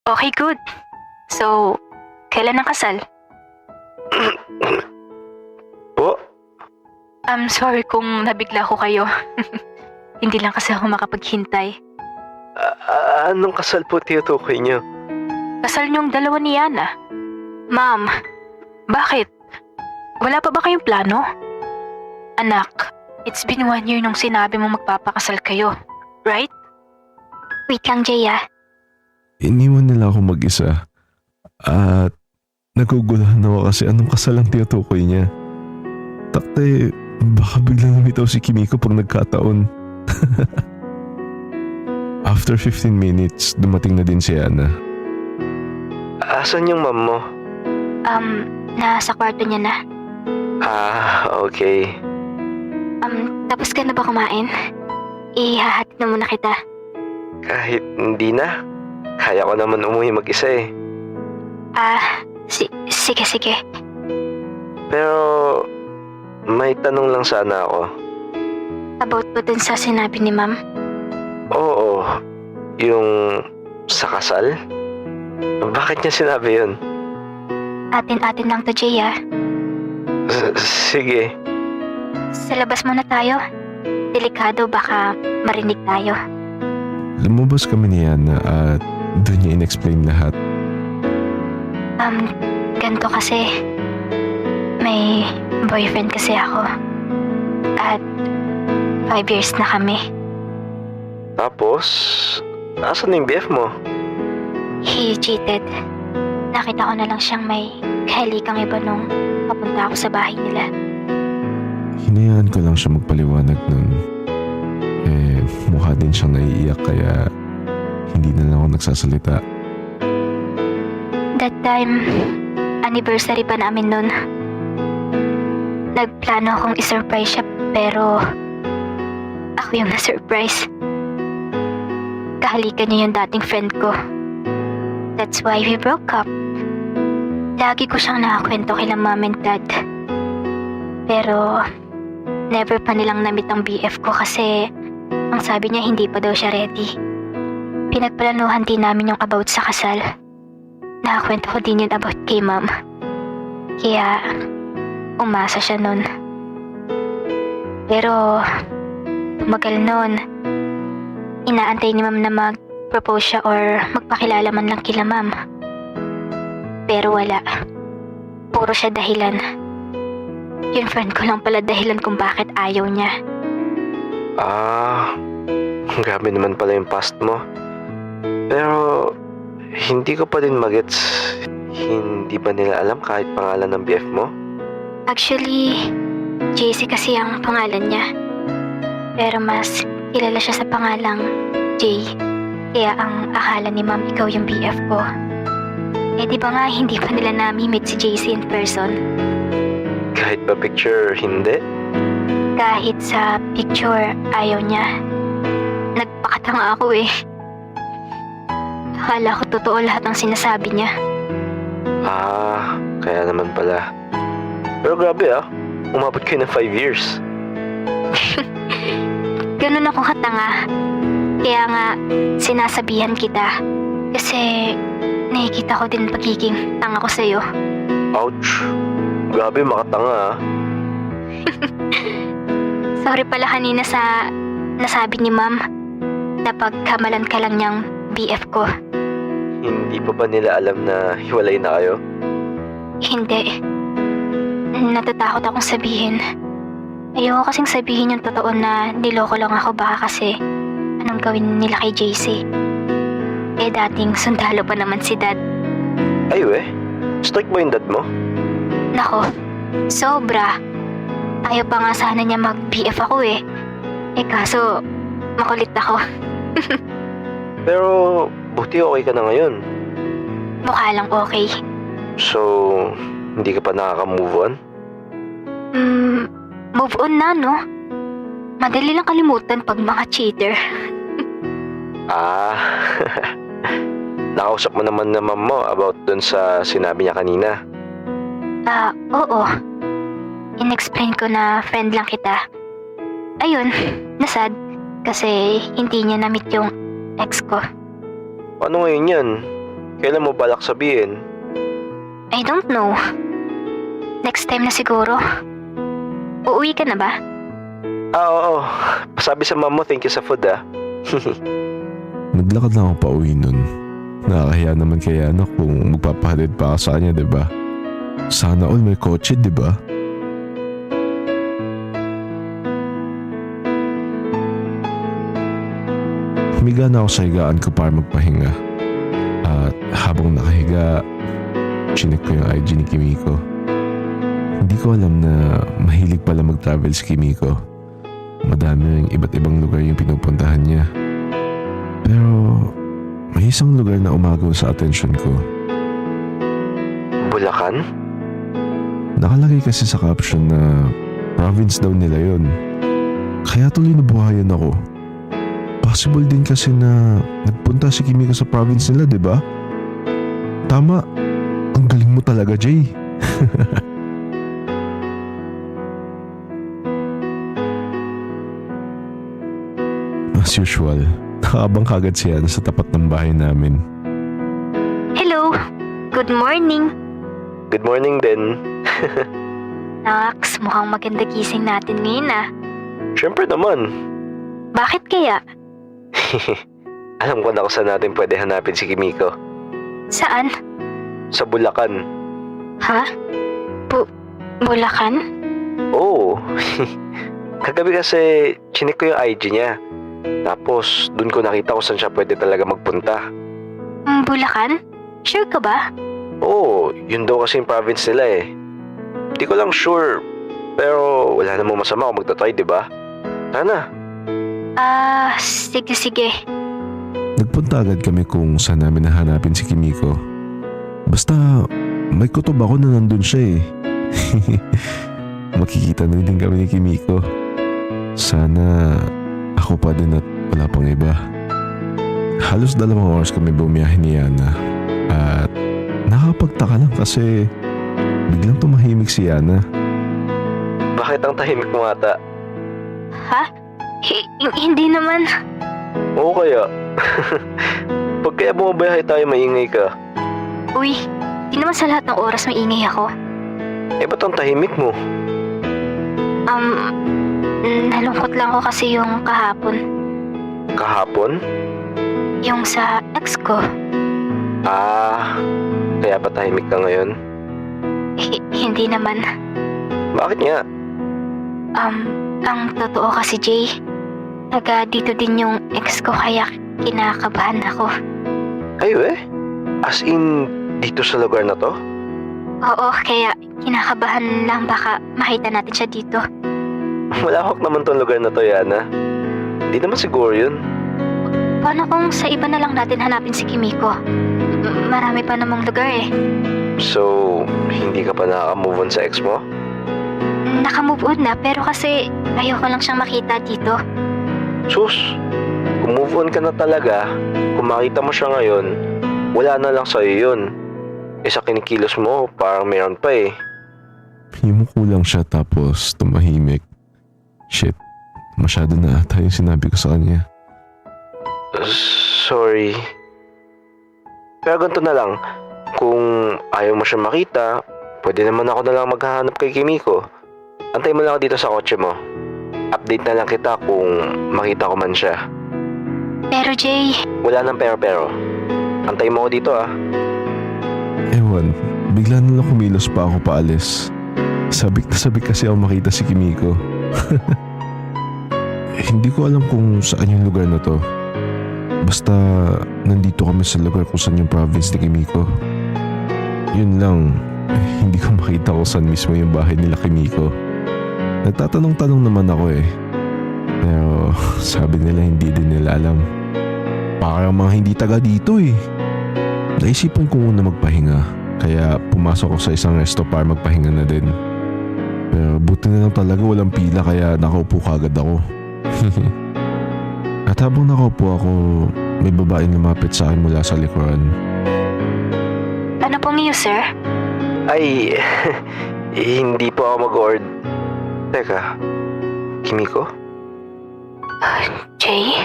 Okay, good. So, kailan ang kasal? Po? I'm sorry kung nabigla ko kayo. Hindi lang kasi ako makapaghintay. Anong kasal po tinutukoy niyo? Kasal niyong dalawa ni Yana. Ma'am, bakit? Wala pa ba kayong plano? Anak, it's been 1 year nung sinabi mo magpapakasal kayo, right? Wait lang, Jaya. Iniwan nila ako mag-isa. At naguguluhan ako kasi anong kasal ang tinutukoy niya. Takte, baka biglang lumitaw si Kimiko pag nagkataon. After 15 minutes, dumating na din si Ana. Asan yung mom mo? Nasa kwarto niya na. Okay. Tapos ka na ba kumain? Ihahatid na muna kita. Kahit hindi na, kaya ko naman umuwi mag-isa eh. Sige. Pero, may tanong lang sana ako. About po dun sa sinabi ni ma'am. Oo, yung sa kasal? Bakit niya sinabi yun? Atin-atin lang to, Jaya. Sige. Sa labas muna tayo. Delikado, baka marinig tayo. Lumabas kami ni Ana at doon niya in-explain lahat. Ganito kasi. May boyfriend kasi ako. At 5 years na kami. Tapos, asan yung BF mo? He cheated. Nakita ko na lang siyang may kahalikang iba nung papunta ako sa bahay nila. Hinayaan ko lang siya magpaliwanag nun. Mukha din siyang naiiyak kaya hindi na lang ako nagsasalita. That time, anniversary pa namin nun. Nagplano akong isurprise siya pero ako yung na-surprise. Kahalikan niya yung dating friend ko. That's why we broke up. Lagi ko siyang nakakwento kila mom and dad. Pero never pa nilang namit ang BF ko kasi ang sabi niya hindi pa daw siya ready. Pinagplanuhan din namin yung about sa kasal. Nakakwento ko din yun about kay mom. Kaya umasa siya nun. Pero tumagal nun. Inaantay ni ma'am na mag-propose siya or magpakilala man lang kila ma'am. Pero wala. Puro siya dahilan. Yung friend ko lang pala dahilan kung bakit ayaw niya. Grabe naman pala yung past mo. Pero, hindi ko pa din magets. Hindi ba nila alam kahit pangalan ng BF mo? Actually, JC kasi ang pangalan niya. Pero mas kilala siya sa pangalang Jay. Kaya ang akala ni ma'am ikaw yung BF ko. Di ba nga hindi pa nila na-meet si JC in person? Kahit ba picture, hindi? Kahit sa picture, ayaw niya. Nagpakatanga ako eh. Akala ko totoo lahat ng sinasabi niya. Kaya naman pala. Pero grabe umabot kayo ng 5 years. Ganun ako katanga. Kaya nga, sinasabihan kita. Kasi nakikita ko din pagiging tanga ko sa'yo. Ouch! Grabe, makatanga Sorry pala kanina sa nasabi ni ma'am na pagkamalan ka lang niyang BF ko. Hindi pa ba nila alam na hiwalay na kayo? Hindi. Natatakot akong sabihin. Ayoko kasing sabihin yung totoo na niloko lang ako baka kasi anong gawin nila kay JC. Dating sundalo pa naman si dad. Ay strict ba yung dad mo? Nako, sobra. Ayaw pa nga sana niya mag-BF ako eh. Kaso, makulit ako. Pero, buti okay ka na ngayon. Mukha lang okay. So, hindi ka pa nakaka-move on? Move on na, no? Madali lang kalimutan pag mga cheater. Nakausap mo naman na mom mo about dun sa sinabi niya kanina. Oo. In-explain ko na friend lang kita. Ayun, nasad. Kasi hindi niya na-meet yung ex ko. Paano ngayon yan? Kailan mo balak sabihin? I don't know. Next time na siguro. Uuwi ka na ba? Oo. Pasabi sa mom mo, thank you sa food ah. Naglakad lang ako pa uwi nun. Nakakahiya naman kay Yana kung magpapahatid pa ako sa kanya, diba? Sana all may kotse, diba? Humiga na ako sa higaan ko para magpahinga. At habang nakahiga, chinek ko yung IG ni Kimiko. Hindi ko alam na mahilig pala mag-travel si Kimiko. Madami ng iba't ibang lugar yung pinupuntahan niya. Pero may isang lugar na umagaw sa atensyon ko. Bulacan? Nakalagay kasi sa caption na province daw nila yun. Kaya tuloy nabuhayan ako. Possible din kasi na nagpunta si Kimiko sa province nila, di ba? Tama. Ang galing mo talaga, Jay. As usual, nakaabang kagad siya sa tapat ng bahay namin. Hello! Good morning! Good morning din. Nax, mukhang maganda gising natin ngayon ah. Siyempre naman. Bakit kaya? Alam ko na kung saan natin pwede hanapin si Kimiko. Saan? Sa Bulacan. Ha? Bulacan? Oo. Kagabi kasi chinik ko yung IG niya. Tapos dun ko nakita kung saan siya pwede talaga magpunta. Bulacan? Sure ka ba? Oo, yun daw kasi yung province nila eh. Hindi ko lang sure. Pero wala namang masama kung magta-try, di ba? Sana. Sige. Nagpunta agad kami kung saan namin nahanapin si Kimiko. Basta may kutob ako na nandun siya eh. Makikita na din kami ni Kimiko. Sana ako pa din at wala pang iba. Halos 2 oras kami bumiyahe ni Yana. At nakapagtaka lang kasi biglang tumahimik si Yana. Bakit ang tahimik mo ata? Ha? Hindi naman. Oo kaya. Pag kaya bumabiyahe tayo, maingay ka. Uy, di naman sa lahat ng oras maingay ako. Eh ba't ang tahimik mo? Nalungkot lang ako kasi yung kahapon. Kahapon? Yung sa ex ko. Kaya ba tahimik ka ngayon? Hindi naman. Bakit nga? Ang totoo kasi Jay, taga dito din yung ex ko kaya kinakabahan ako. Ay As in, dito sa lugar na to? Oo, kaya kinakabahan lang baka makita natin siya dito. Malawak naman tong lugar na to, Yana. Hindi naman siguro yun. Paano kung sa iba na lang natin hanapin si Kimiko? Marami pa namang lugar eh. So, hindi ka pa nakaka-move on sa ex mo? Nakamove on na pero kasi ayoko lang siyang makita dito. Sus, kung move on ka na talaga, kung makita mo siya ngayon, wala na lang sa'yo yun. Eh sa kinikilos mo, parang meron pa eh. Himuko lang siya tapos tumahimik. Shit, masyado na ata yung sinabi ko sa kanya. Sorry. Pero ganito na lang, kung ayaw mo siya makita, pwede naman ako na lang maghahanap kay Kimiko. Antay mo lang ako dito sa kotse mo. Update na lang kita kung makita ko man siya. Pero Jay, Wala nang pero. Antay mo ako dito ah. Ewan, bigla na lang kumilos pa ako paalis. Sabik na sabik kasi ako makita si Kimiko. Hindi ko alam kung saan yung lugar na to. Basta nandito kami sa lugar kung saan yung province ni Kimiko. Yun lang, hindi ko makita kung saan mismo yung bahay nila Kimiko. Nagtatanong-tanong naman ako eh. Pero sabi nila hindi din nila alam. Parang mga hindi taga dito eh. Naisipan ko muna magpahinga. Kaya pumasok ako sa isang resto para magpahinga na din. Pero buti na lang talaga walang pila kaya nakaupo kagad ako. At habang nakaupo ako, may babaeng lumapit sa akin mula sa likuran. ano pong news, sir? Ay, hindi po ako mag-order. Teka, Kimiko? Jay?